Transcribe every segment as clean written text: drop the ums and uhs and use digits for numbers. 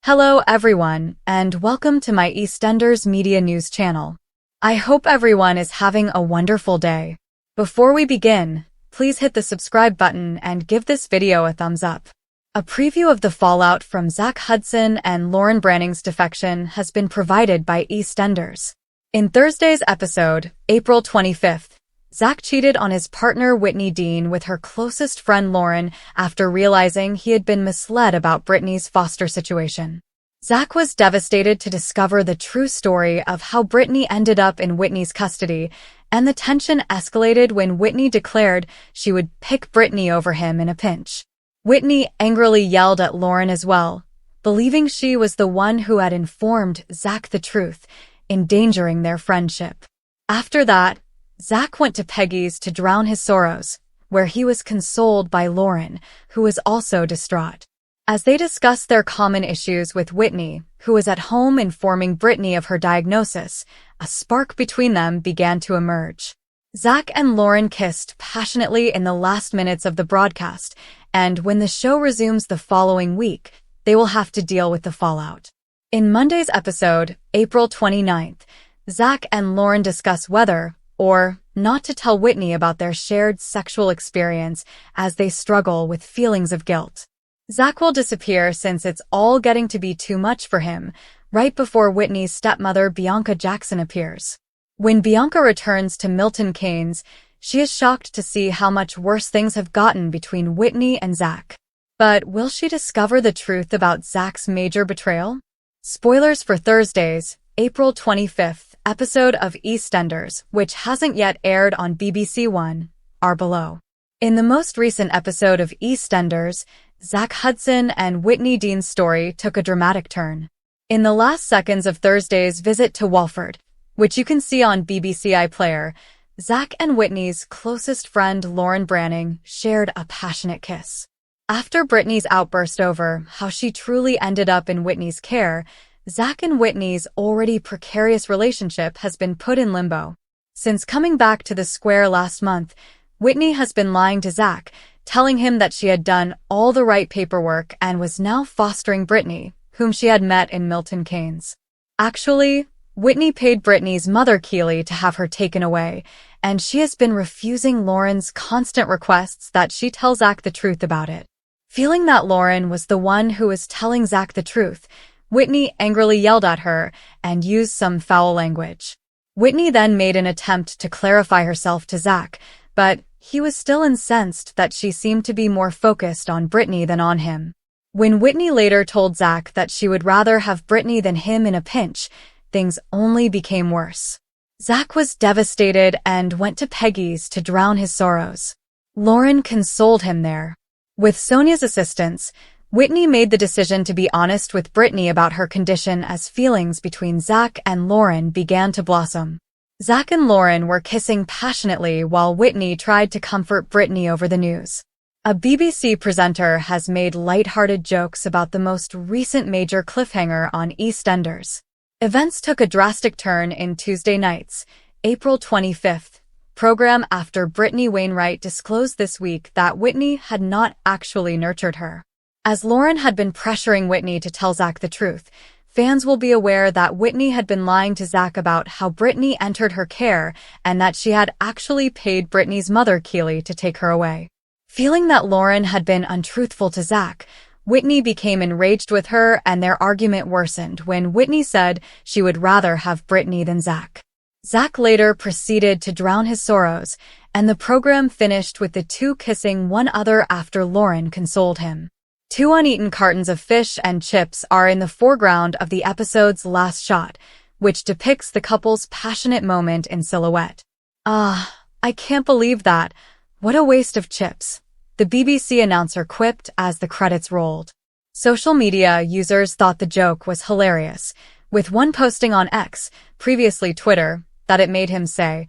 Hello everyone, and welcome to my EastEnders Media News channel. I hope everyone is having a wonderful day. Before we begin, please hit the subscribe button and give this video a thumbs up. A preview of the fallout from Zack Hudson and Lauren Branning's defection has been provided by EastEnders. In Thursday's episode, April 25th, Zack cheated on his partner Whitney Dean with her closest friend Lauren after realizing he had been misled about Brittany's foster situation. Zack was devastated to discover the true story of how Brittany ended up in Whitney's custody, and the tension escalated when Whitney declared she would pick Brittany over him in a pinch. Whitney angrily yelled at Lauren as well, believing she was the one who had informed Zack the truth, endangering their friendship. After that, Zack went to Peggy's to drown his sorrows, where he was consoled by Lauren, who was also distraught. As they discussed their common issues with Whitney, who was at home informing Brittany of her diagnosis, a spark between them began to emerge. Zack and Lauren kissed passionately in the last minutes of the broadcast, and when the show resumes the following week, they will have to deal with the fallout. In Monday's episode, April 29th, Zack and Lauren discuss whether or not to tell Whitney about their shared sexual experience as they struggle with feelings of guilt. Zack will disappear since it's all getting to be too much for him, right before Whitney's stepmother Bianca Jackson appears. When Bianca returns to Milton Keynes, she is shocked to see how much worse things have gotten between Whitney and Zack. But will she discover the truth about Zack's major betrayal? Spoilers for Thursday's, April 25th, episode of EastEnders, which hasn't yet aired on BBC One, are below. In the most recent episode of EastEnders, Zack Hudson and Whitney Dean's story took a dramatic turn. In the last seconds of Thursday's visit to Walford, which you can see on BBC iPlayer, Zack and Whitney's closest friend Lauren Branning shared a passionate kiss. After Brittany's outburst over how she truly ended up in Whitney's care, Zack and Whitney's already precarious relationship has been put in limbo. Since coming back to the square last month, Whitney has been lying to Zack, telling him that she had done all the right paperwork and was now fostering Brittany, whom she had met in Milton Keynes. Actually, Whitney paid Brittany's mother Keely to have her taken away, and she has been refusing Lauren's constant requests that she tell Zack the truth about it. Feeling that Lauren was the one who was telling Zack the truth, Whitney angrily yelled at her and used some foul language. Whitney then made an attempt to clarify herself to Zack, but he was still incensed that she seemed to be more focused on Brittany than on him. When Whitney later told Zack that she would rather have Brittany than him in a pinch, things only became worse. Zack was devastated and went to Peggy's to drown his sorrows. Lauren consoled him there. With Sonia's assistance, Whitney made the decision to be honest with Brittany about her condition as feelings between Zack and Lauren began to blossom. Zack and Lauren were kissing passionately while Whitney tried to comfort Brittany over the news. A BBC presenter has made light-hearted jokes about the most recent major cliffhanger on EastEnders. Events took a drastic turn in Tuesday night's, April 25th, program after Brittany Wainwright disclosed this week that Whitney had not actually nurtured her. As Lauren had been pressuring Whitney to tell Zack the truth, fans will be aware that Whitney had been lying to Zack about how Brittany entered her care and that she had actually paid Brittany's mother Keely to take her away. Feeling that Lauren had been untruthful to Zack, Whitney became enraged with her and their argument worsened when Whitney said she would rather have Brittany than Zack. Zack later proceeded to drown his sorrows, and the program finished with the two kissing one another after Lauren consoled him. Two uneaten cartons of fish and chips are in the foreground of the episode's last shot, which depicts the couple's passionate moment in silhouette. "Ah, I can't believe that. What a waste of chips," the BBC announcer quipped as the credits rolled. Social media users thought the joke was hilarious, with one posting on X, previously Twitter, that it made him say,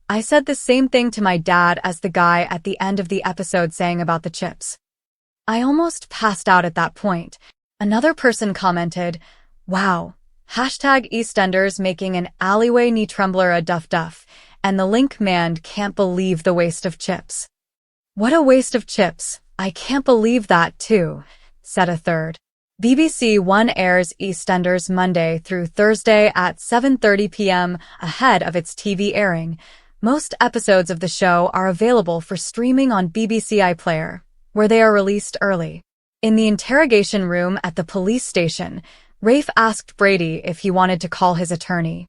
"I said the same thing to my dad as the guy at the end of the episode saying about the chips. I almost passed out at that point." Another person commented, "Wow, #EastEnders making an alleyway knee trembler a duff duff, and the link man can't believe the waste of chips." "What a waste of chips, I can't believe that too," said a third. BBC One airs EastEnders Monday through Thursday at 7:30 p.m. ahead of its TV airing. Most episodes of the show are available for streaming on BBC iPlayer, where they are released early. In the interrogation room at the police station, Rafe asked Brady if he wanted to call his attorney.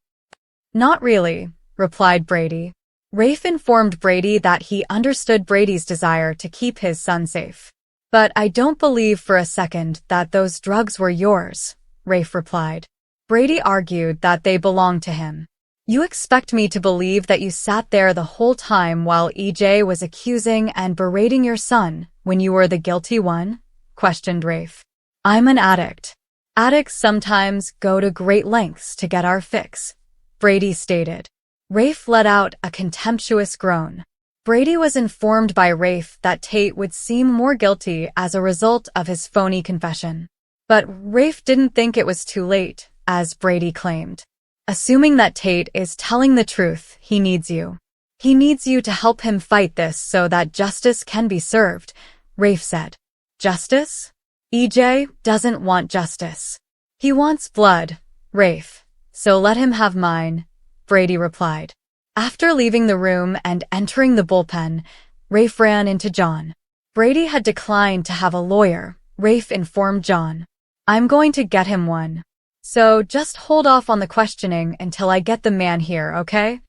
"Not really," replied Brady. Rafe informed Brady that he understood Brady's desire to keep his son safe. "But I don't believe for a second that those drugs were yours," Rafe replied. Brady argued that they belonged to him. "You expect me to believe that you sat there the whole time while EJ was accusing and berating your son when you were the guilty one?" questioned Rafe. "I'm an addict. Addicts sometimes go to great lengths to get our fix," Brady stated. Rafe let out a contemptuous groan. Brady was informed by Rafe that Tate would seem more guilty as a result of his phony confession. But Rafe didn't think it was too late, as Brady claimed. "Assuming that Tate is telling the truth, he needs you. He needs you to help him fight this so that justice can be served," Rafe said. "Justice? EJ doesn't want justice. He wants blood, Rafe. So let him have mine," Brady replied. After leaving the room and entering the bullpen, Rafe ran into John. Brady had declined to have a lawyer, Rafe informed John. "I'm going to get him one. So just hold off on the questioning until I get the man here, okay?"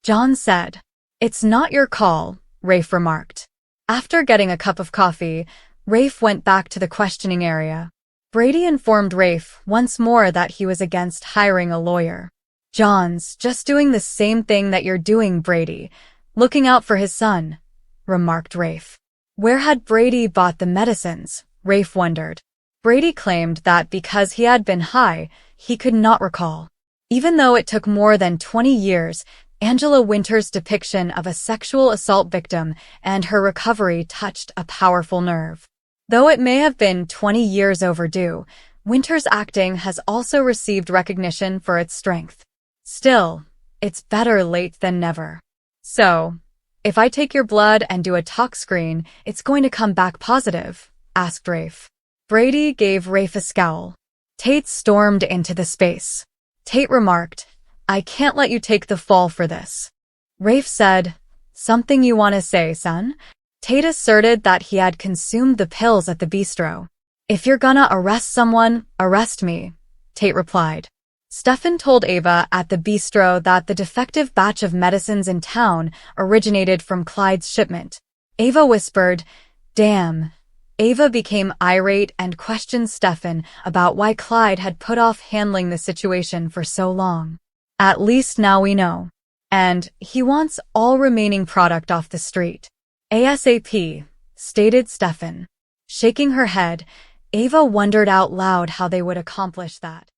John said. "It's not your call," Rafe remarked. After getting a cup of coffee, Rafe went back to the questioning area. Brady informed Rafe once more that he was against hiring a lawyer. "John's just doing the same thing that you're doing, Brady, looking out for his son," remarked Rafe. Where had Brady bought the medicines? Rafe wondered. Brady claimed that because he had been high, he could not recall. Even though it took more than 20 years, Angela Winter's depiction of a sexual assault victim and her recovery touched a powerful nerve. Though it may have been 20 years overdue, Winter's acting has also received recognition for its strength. Still, it's better late than never. "So, if I take your blood and do a tox screen, it's going to come back positive?" asked Rafe. Brady gave Rafe a scowl. Tate stormed into the space. Tate remarked, "I can't let you take the fall for this." Rafe said, "Something you want to say, son?" Tate asserted that he had consumed the pills at the bistro. "If you're gonna arrest someone, arrest me," Tate replied. Stefan told Ava at the bistro that the defective batch of medicines in town originated from Clyde's shipment. Ava whispered, "Damn." Ava became irate and questioned Stefan about why Clyde had put off handling the situation for so long. "At least now we know. And he wants all remaining product off the street. ASAP, stated Stefan. Shaking her head, Ava wondered out loud how they would accomplish that.